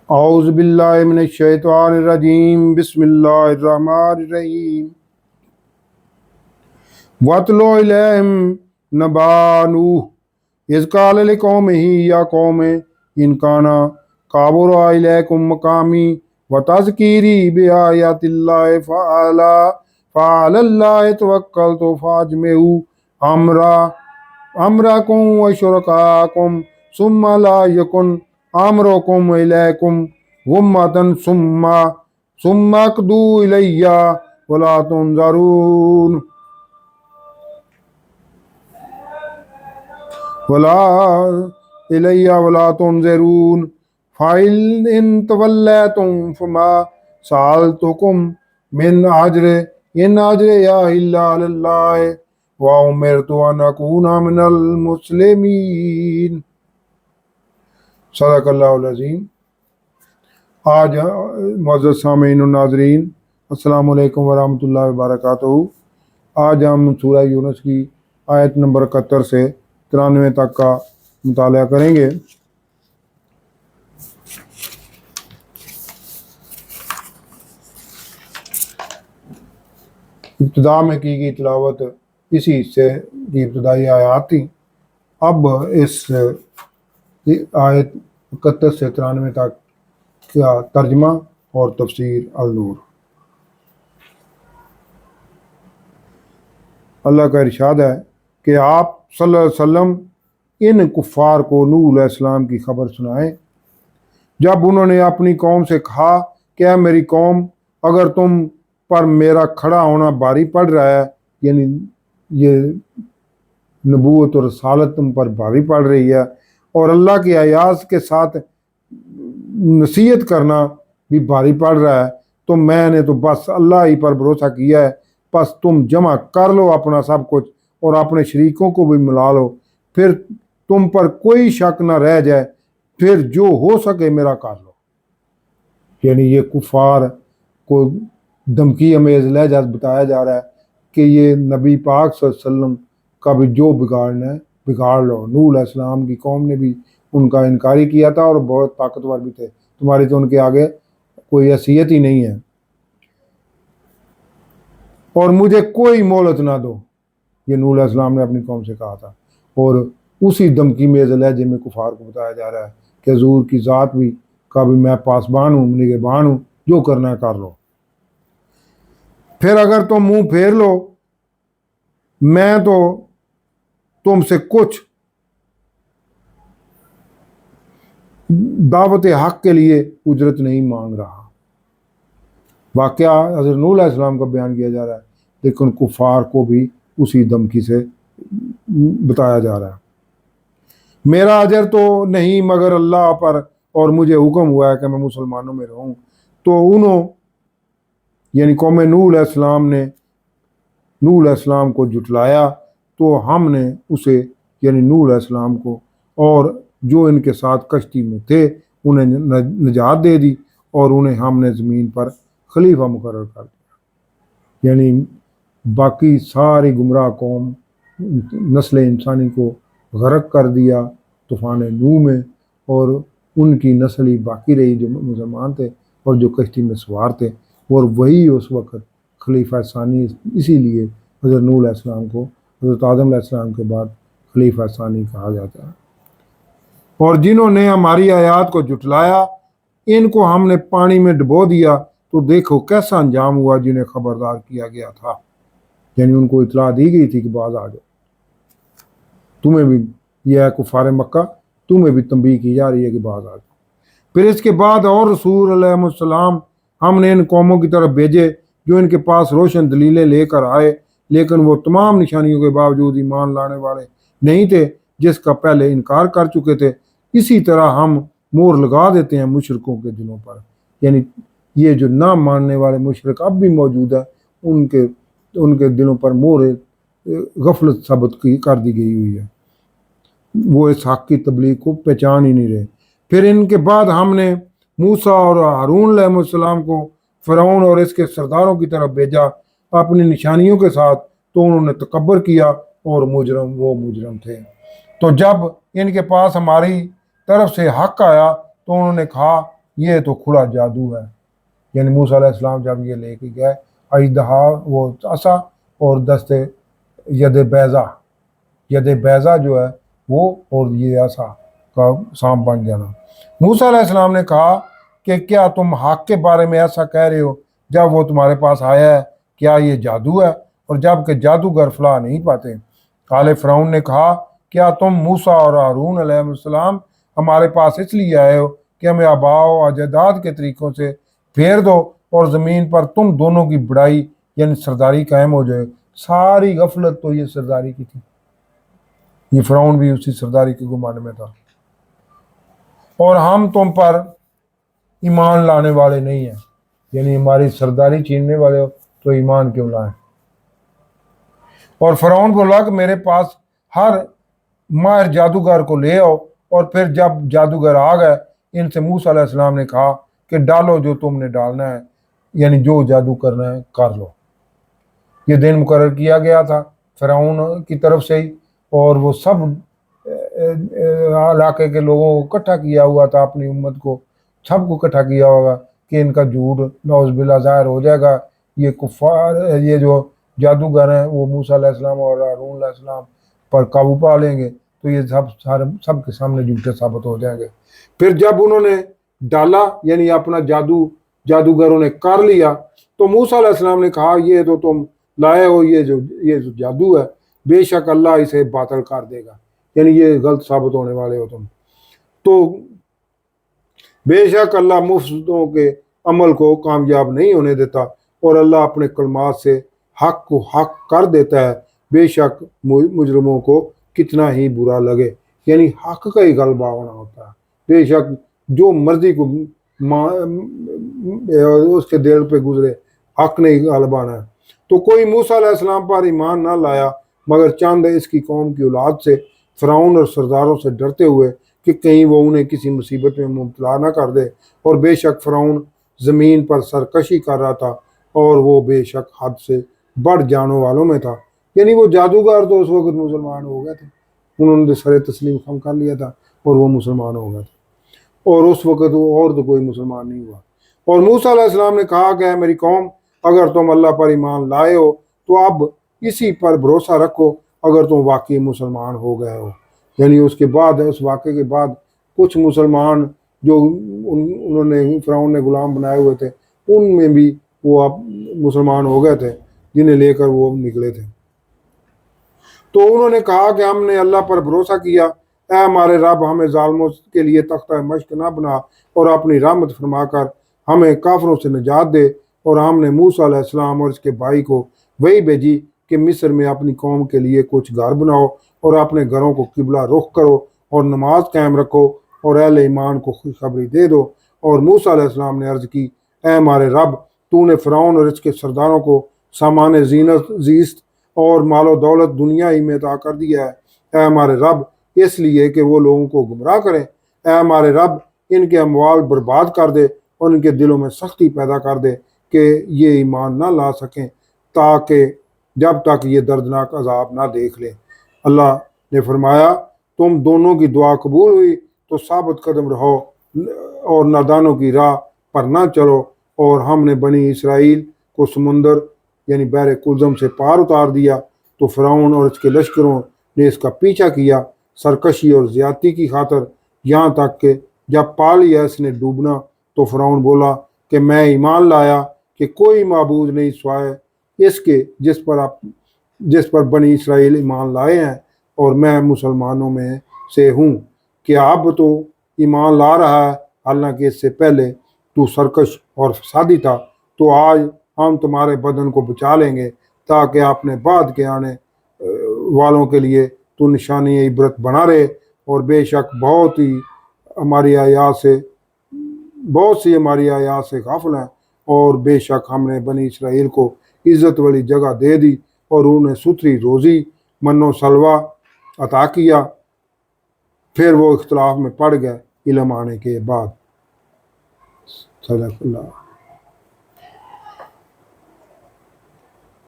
اعوذ باللہ من الشیطان الرجیم بسم اللہ الرحمن الرحیم وَاتْلُ عَلَيْهِمْ نَبَأَ نُوحٍ إِذْ قَالَ لِقَوْمِهِ يَا قَوْمِ إِنْ كَانَ كَبُرَ عَلَيْكُمْ مَقَامِي وَتَذْكِيرِي بِآيَاتِ اللَّهِ فَعَلَى اللَّهِ تَوَكَّلْتُ فَأَجْمِعُوا أَمْرَكُمْ وَشُرَكَاءَكُمْ ثُمَّ لَا يَكُنْ أَمْرُكُمْ إِلَيْكُمْ غُمَّةً ثُمَّ اقْضُوا إِلَيَّ وَلَا تُنظَرُونِ فَإِنْ تَوَلَّيْتُمْ فَمَا سَأَلْتُكُمْ مِنْ أَجْرٍ إِنْ أَجْرِيَ إِلَّا عَلَى اللَّهِ وَأُمِرْتُ أَنْ أَكُونَ مِنَ الْمُسْلِمِينَ۔ صدق اللہ العظیم۔ آج معزز سامعین و ناظرین، السلام علیکم ورحمۃ اللہ وبرکاتہ۔ آج ہم سورہ یونس کی آیت نمبر 71 سے 93 تک کا مطالعہ کریں گے۔ ابتدا میں کی گئی تلاوت اسی حصے کی ابتدائی آیات تھی۔ اب اس آیت 71 سے 93 تک کا ترجمہ اور تفسیر النور۔ اللہ کا ارشاد ہے کہ آپ صلی اللہ علیہ وسلم ان کفار کو نوح علیہ السلام کی خبر سنائیں جب انہوں نے اپنی قوم سے کہا کہ اے میری قوم، اگر تم پر میرا کھڑا ہونا بھاری پڑ رہا ہے، یعنی یہ نبوت اور رسالت تم پر بھاری پڑ رہی ہے اور اللہ کی آیات کے ساتھ نصیحت کرنا بھی بھاری پڑ رہا ہے، تو میں نے تو بس اللہ ہی پر بھروسہ کیا ہے، بس تم جمع کر لو اپنا سب کچھ اور اپنے شریکوں کو بھی ملا لو، پھر تم پر کوئی شک نہ رہ جائے، پھر جو ہو سکے میرا کر لو۔ یعنی یہ کفار کو دھمکی امیز لہجہ بتایا جا رہا ہے کہ یہ نبی پاک صلی اللہ علیہ وسلم کا بھی جو بگاڑنا ہے بگاڑ لو۔ نوح علیہ السلام کی قوم نے بھی ان کا انکاری کیا تھا اور بہت طاقتور بھی تھے، تمہاری تو ان کے آگے کوئی حیثیت ہی نہیں ہے، اور مجھے کوئی مہلت نہ دو، یہ نوح علیہ السلام نے اپنی قوم سے کہا تھا۔ اور اسی دھمکی میز لہجے میں کفار کو بتایا جا رہا ہے کہ حضور کی ذات بھی کا بھی میں پاسبان ہوں، نگہبان ہوں، جو کرنا ہے کر لو، پھر اگر تم منہ پھیر لو میں تو تم سے کچھ دعوت حق کے لیے اجرت نہیں مانگ رہا۔ واقعہ حضرت نوح علیہ السلام کا بیان کیا جا رہا ہے، لیکن کفار کو بھی اسی دھمکی سے بتایا جا رہا ہے۔ میرا اجر تو نہیں مگر اللہ پر، اور مجھے حکم ہوا ہے کہ میں مسلمانوں میں رہوں۔ تو انہوں یعنی قوم نوح علیہ السلام نے نوح علیہ السلام کو جھٹلایا، تو ہم نے اسے یعنی نوح علیہ السلام کو اور جو ان کے ساتھ کشتی میں تھے انہیں نجات دے دی، اور انہیں ہم نے زمین پر خلیفہ مقرر کر دیا۔ یعنی باقی ساری گمراہ قوم نسل انسانی کو غرق کر دیا طوفان نوح میں، اور ان کی نسل ہی باقی رہی جو مسلمان تھے اور جو کشتی میں سوار تھے، اور وہی اس وقت خلیفہ ثانی، اسی لیے حضرت نوح علیہ السلام کو حضرت آدم علیہ السلام کے بعد خلیفہ ثانی کہا جاتا ہے۔ اور جنہوں نے ہماری آیات کو جھٹلایا ان کو ہم نے پانی میں ڈبو دیا، تو دیکھو کیسا انجام ہوا جنہیں خبردار کیا گیا تھا۔ یعنی ان کو اطلاع دی گئی تھی کہ باز آ جاؤ، تمہیں بھی یہ ہے کفار مکہ، تمہیں بھی تنبیہ کی جا رہی ہے کہ باز آ جاؤ۔ پھر اس کے بعد اور رسول علیہ السلام ہم نے ان قوموں کی طرف بھیجے جو ان کے پاس روشن دلیلیں لے کر آئے، لیکن وہ تمام نشانیوں کے باوجود ایمان لانے والے نہیں تھے، جس کا پہلے انکار کر چکے تھے۔ اسی طرح ہم مہر لگا دیتے ہیں مشرکوں کے دلوں پر، یعنی یہ جو نہ ماننے والے مشرک اب بھی موجود ہے، ان کے دلوں پر مہر غفلت ثابت کر دی گئی ہوئی ہے، وہ اس حق کی تبلیغ کو پہچان ہی نہیں رہے۔ پھر ان کے بعد ہم نے موسیٰ اور ہارون علیہ السلام کو فرعون اور اس کے سرداروں کی طرف بھیجا اپنی نشانیوں کے ساتھ، تو انہوں نے تکبر کیا اور وہ مجرم تھے۔ تو جب ان کے پاس ہماری طرف سے حق آیا تو انہوں نے کہا یہ تو کھلا جادو ہے۔ یعنی موسیٰ علیہ السلام جب یہ لے کے گئے اژدہا وہ عصا اور دستے ید بیضا جو ہے وہ اور یہ عصا کا سانپ بن جانا۔ موسیٰ علیہ السلام نے کہا کہ کیا تم حق کے بارے میں ایسا کہہ رہے ہو جب وہ تمہارے پاس آیا ہے؟ کیا یہ جادو ہے؟ اور جب کہ جادوگر فلاح نہیں پاتے۔ آل فرعون نے کہا کیا تم موسیٰ اور ہارون علیہ السلام ہمارے پاس اس لیے آئے ہو کہ ہمیں آباء و اجداد کے طریقوں سے پھیر دو اور زمین پر تم دونوں کی بڑائی یعنی سرداری قائم ہو جائے؟ ساری غفلت تو یہ سرداری کی تھی، یہ فرعون بھی اسی سرداری کے گمان میں تھا۔ اور ہم تم پر ایمان لانے والے نہیں ہیں، یعنی ہماری سرداری چھیننے والے ہو تو ایمان کیوں لائیں؟ اور فرعون بولا کہ میرے پاس ہر ماہر جادوگر کو لے آؤ۔ اور پھر جب جادوگر آ گئے ان سے موسیٰ علیہ السلام نے کہا کہ ڈالو جو تم نے ڈالنا ہے، یعنی جو جادو کرنا ہے کر لو۔ یہ دن مقرر کیا گیا تھا فرعون کی طرف سے ہی، اور وہ سب علاقے کے لوگوں کو اکٹھا کیا ہوا تھا، اپنی امت کو سب کو اکٹھا کیا ہوگا کہ ان کا جھوٹ نعوذ باللہ ظاہر ہو جائے گا۔ یہ کفار یہ جو جادوگر ہیں وہ موسیٰ علیہ السلام اور ہارون علیہ السلام پر قابو پا لیں گے تو یہ سب کے سامنے جھوٹے ثابت ہو جائیں گے۔ پھر جب انہوں نے ڈالا یعنی اپنا جادوگروں نے کر لیا تو موسیٰ علیہ السلام نے کہا یہ تو تم لائے ہو یہ جو جادو ہے، بے شک اللہ اسے باطل کر دے گا، یعنی یہ غلط ثابت ہونے والے ہو تم تو بے شک اللہ مفسدوں کے عمل کو کامیاب نہیں ہونے دیتا، اور اللہ اپنے کلمات سے حق کو حق کر دیتا ہے، بے شک مجرموں کو کتنا ہی برا لگے۔ یعنی حق کا ہی غلبہ ہونا ہوتا ہے، بے شک جو مرضی کو اس کے دل پہ گزرے حق نہیں غالب آنا ہے۔ تو کوئی موسیٰ علیہ السلام پر ایمان نہ لایا مگر چند اس کی قوم کی اولاد سے، فرعون اور سرداروں سے ڈرتے ہوئے کہ کہیں وہ انہیں کسی مصیبت میں مبتلا نہ کر دے۔ اور بے شک فرعون زمین پر سرکشی کر رہا تھا اور وہ بے شک حد سے بڑھ جانوں والوں میں تھا۔ یعنی وہ جادوگر تو اس وقت مسلمان ہو گئے تھے، انہوں نے سر تسلیم خم کر لیا تھا اور وہ مسلمان ہو گئے تھے، اور اس وقت وہ اور تو کوئی مسلمان نہیں ہوا۔ اور موسیٰ علیہ السلام نے کہا کہ اے میری قوم، اگر تم اللہ پر ایمان لائے ہو تو اب اسی پر بھروسہ رکھو اگر تم واقعی مسلمان ہو گئے ہو۔ یعنی اس کے بعد اس واقعے کے بعد کچھ مسلمان جو انہوں نے فرعون نے غلام بنائے ہوئے تھے ان میں بھی وہ اب مسلمان ہو گئے تھے جنہیں لے کر وہ نکلے تھے۔ تو انہوں نے کہا کہ ہم نے اللہ پر بھروسہ کیا، اے ہمارے رب ہمیں ظالموں کے لیے تختہ مشق نہ بنا، اور اپنی رحمت فرما کر ہمیں کافروں سے نجات دے۔ اور ہم نے موسیٰ علیہ السلام اور اس کے بھائی کو وہی بھیجی کہ مصر میں اپنی قوم کے لیے کچھ گھر بناؤ اور اپنے گھروں کو قبلہ رخ کرو اور نماز قائم رکھو اور اہل ایمان کو خوشخبری دے دو۔ اور موسیٰ علیہ السلام نے عرض کی، اے ہمارے رب تو نے فرعون اور اس کے سرداروں کو سامان زیست اور مال و دولت دنیا ہی میں عطا کر دیا ہے، اے ہمارے رب اس لیے کہ وہ لوگوں کو گمراہ کریں۔ اے ہمارے رب ان کے اموال برباد کر دے اور ان کے دلوں میں سختی پیدا کر دے کہ یہ ایمان نہ لا سکیں تاکہ جب تک یہ دردناک عذاب نہ دیکھ لیں۔ اللہ نے فرمایا تم دونوں کی دعا قبول ہوئی تو ثابت قدم رہو اور نادانوں کی راہ پر نہ چلو۔ اور ہم نے بنی اسرائیل کو سمندر یعنی بحر کلزم سے پار اتار دیا تو فرعون اور اس کے لشکروں نے اس کا پیچھا کیا سرکشی اور زیادتی کی خاطر، یہاں تک کہ جب پا لیا اس نے ڈوبنا تو فرعون بولا کہ میں ایمان لایا کہ کوئی معبود نہیں سوائے اس کے جس پر بنی اسرائیل ایمان لائے ہیں، اور میں مسلمانوں میں سے ہوں۔ کہ اب تو ایمان لا رہا ہے حالانکہ اس سے پہلے تو سرکش اور فسادی تھا، تو آج ہم تمہارے بدن کو بچا لیں گے تاکہ اپنے بعد کے آنے والوں کے لیے تو نشانی عبرت بنا رہے۔ اور بے شک بہت سی ہماری آیات سے غافل ہیں، اور بے شک ہم نے بنی اسرائیل کو عزت والی جگہ دے دی اور انہیں ستھری روزی من و سلوہ عطا کیا۔ پھر وہ اختلاف میں پڑ گئے علم آنے کے بعد۔ صدق اللہ۔